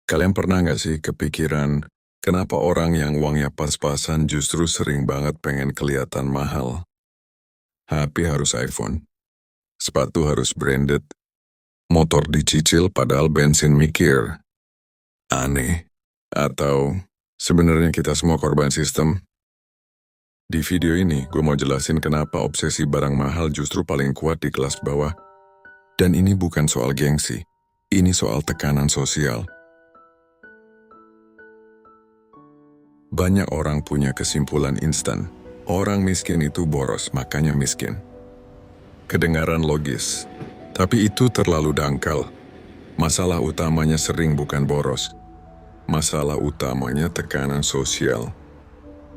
Kalian pernah nggak sih kepikiran, kenapa orang yang uangnya pas-pasan justru sering banget pengen kelihatan mahal? HP harus iPhone, sepatu harus branded, motor dicicil padahal bensin mikir. Aneh. Atau sebenarnya kita semua korban sistem? Di video ini, gue mau jelasin kenapa obsesi barang mahal justru paling kuat di kelas bawah. Dan ini bukan soal gengsi, ini soal tekanan sosial. Banyak orang punya kesimpulan instan. Orang miskin itu boros, makanya miskin. Kedengaran logis, tapi itu terlalu dangkal. Masalah utamanya sering bukan boros. Masalah utamanya tekanan sosial.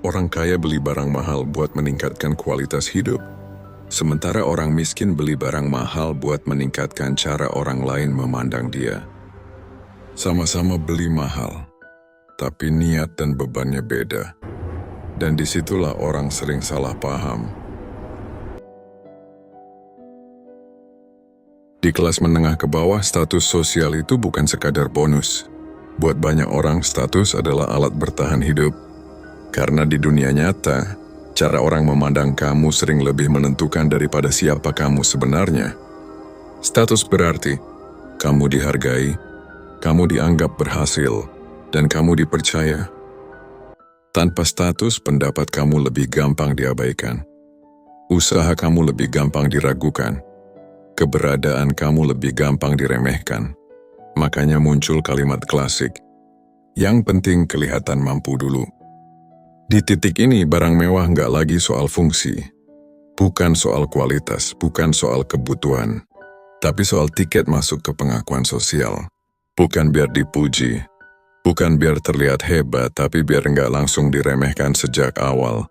Orang kaya beli barang mahal buat meningkatkan kualitas hidup. Sementara orang miskin beli barang mahal buat meningkatkan cara orang lain memandang dia. Sama-sama beli mahal, tapi niat dan bebannya beda. Dan disitulah orang sering salah paham. Di kelas menengah ke bawah, status sosial itu bukan sekadar bonus. Buat banyak orang, status adalah alat bertahan hidup. Karena di dunia nyata, cara orang memandang kamu sering lebih menentukan daripada siapa kamu sebenarnya. Status berarti, kamu dihargai, kamu dianggap berhasil, dan kamu dipercaya. Tanpa status, pendapat kamu lebih gampang diabaikan. Usaha kamu lebih gampang diragukan. Keberadaan kamu lebih gampang diremehkan. Makanya muncul kalimat klasik, yang penting kelihatan mampu dulu. Di titik ini, barang mewah nggak lagi soal fungsi. Bukan soal kualitas, bukan soal kebutuhan. Tapi soal tiket masuk ke pengakuan sosial. Bukan biar dipuji. Bukan biar terlihat hebat, tapi biar nggak langsung diremehkan sejak awal.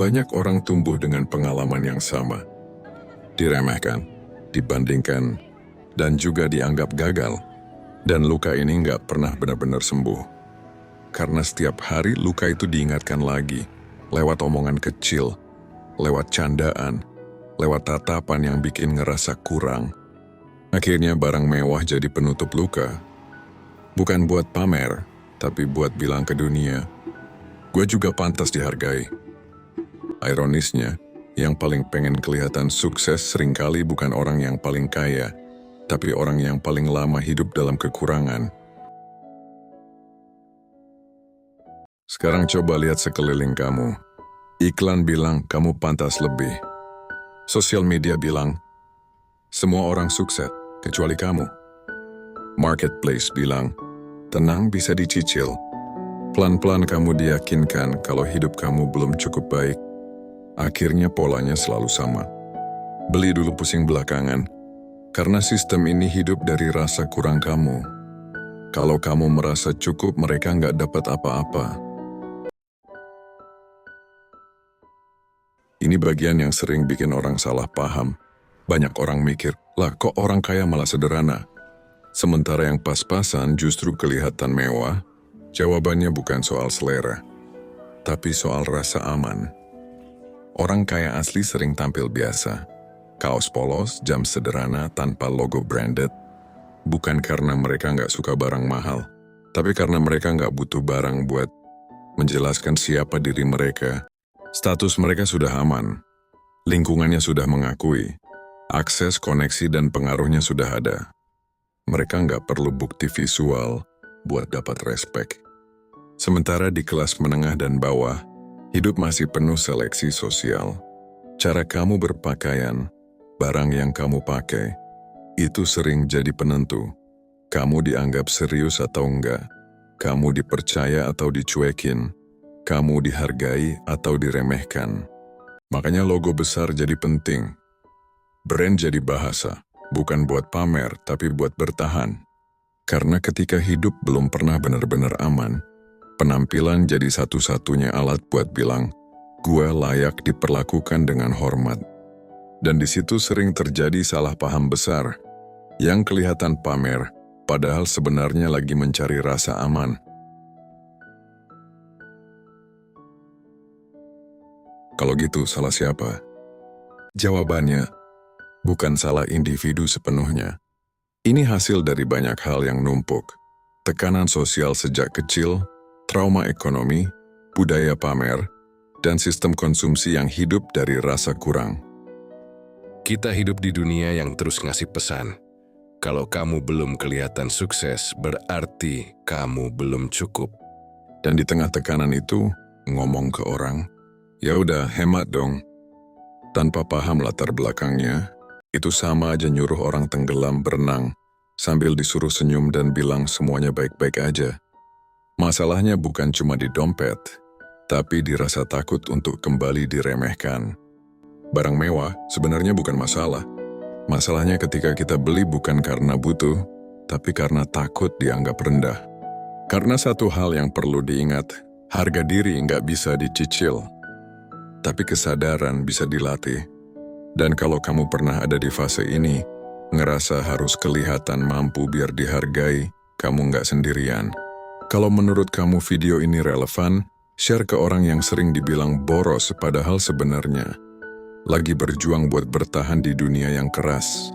Banyak orang tumbuh dengan pengalaman yang sama. Diremehkan, dibandingkan, dan juga dianggap gagal. Dan luka ini nggak pernah benar-benar sembuh. Karena setiap hari luka itu diingatkan lagi, lewat omongan kecil, lewat candaan, lewat tatapan yang bikin ngerasa kurang. Akhirnya barang mewah jadi penutup luka. Bukan buat pamer, tapi buat bilang ke dunia, gue juga pantas dihargai. Ironisnya, yang paling pengen kelihatan sukses seringkali bukan orang yang paling kaya, tapi orang yang paling lama hidup dalam kekurangan. Sekarang coba lihat sekeliling kamu. Iklan bilang kamu pantas lebih. Sosial media bilang, semua orang sukses, kecuali kamu. Marketplace bilang, tenang bisa dicicil. Pelan-pelan kamu diyakinkan kalau hidup kamu belum cukup baik. Akhirnya polanya selalu sama. Beli dulu pusing belakangan. Karena sistem ini hidup dari rasa kurang kamu. Kalau kamu merasa cukup, mereka nggak dapat apa-apa. Ini bagian yang sering bikin orang salah paham. Banyak orang mikir, lah kok orang kaya malah sederhana? Sementara yang pas-pasan justru kelihatan mewah. Jawabannya bukan soal selera, tapi soal rasa aman. Orang kaya asli sering tampil biasa. Kaos polos, jam sederhana tanpa logo branded. Bukan karena mereka nggak suka barang mahal, tapi karena mereka nggak butuh barang buat menjelaskan siapa diri mereka. Status mereka sudah aman. Lingkungannya sudah mengakui. Akses, koneksi, dan pengaruhnya sudah ada. Mereka nggak perlu bukti visual buat dapat respek. Sementara di kelas menengah dan bawah, hidup masih penuh seleksi sosial. Cara kamu berpakaian, barang yang kamu pakai, itu sering jadi penentu. Kamu dianggap serius atau enggak, kamu dipercaya atau dicuekin, kamu dihargai atau diremehkan. Makanya logo besar jadi penting. Brand jadi bahasa, bukan buat pamer, tapi buat bertahan. Karena ketika hidup belum pernah benar-benar aman, penampilan jadi satu-satunya alat buat bilang, gue layak diperlakukan dengan hormat. Dan di situ sering terjadi salah paham besar, yang kelihatan pamer, padahal sebenarnya lagi mencari rasa aman. Kalau gitu, salah siapa? Jawabannya, bukan salah individu sepenuhnya, Ini hasil dari banyak hal yang numpuk. Tekanan sosial sejak kecil, trauma ekonomi, budaya pamer, dan sistem konsumsi yang hidup dari rasa kurang. Kita hidup di dunia yang terus ngasih pesan. Kalau kamu belum kelihatan sukses, berarti kamu belum cukup. Dan di tengah tekanan itu, ngomong ke orang, "Ya udah, hemat dong." Tanpa paham latar belakangnya, itu sama aja nyuruh orang tenggelam berenang, sambil disuruh senyum dan bilang semuanya baik-baik aja. Masalahnya bukan cuma di dompet, tapi dirasa takut untuk kembali diremehkan. Barang mewah sebenarnya bukan masalah. Masalahnya ketika kita beli bukan karena butuh, tapi karena takut dianggap rendah. Karena satu hal yang perlu diingat, harga diri nggak bisa dicicil, tapi kesadaran bisa dilatih. Dan kalau kamu pernah ada di fase ini, ngerasa harus kelihatan mampu biar dihargai, kamu nggak sendirian. Kalau menurut kamu video ini relevan, share ke orang yang sering dibilang boros padahal sebenarnya lagi berjuang buat bertahan di dunia yang keras.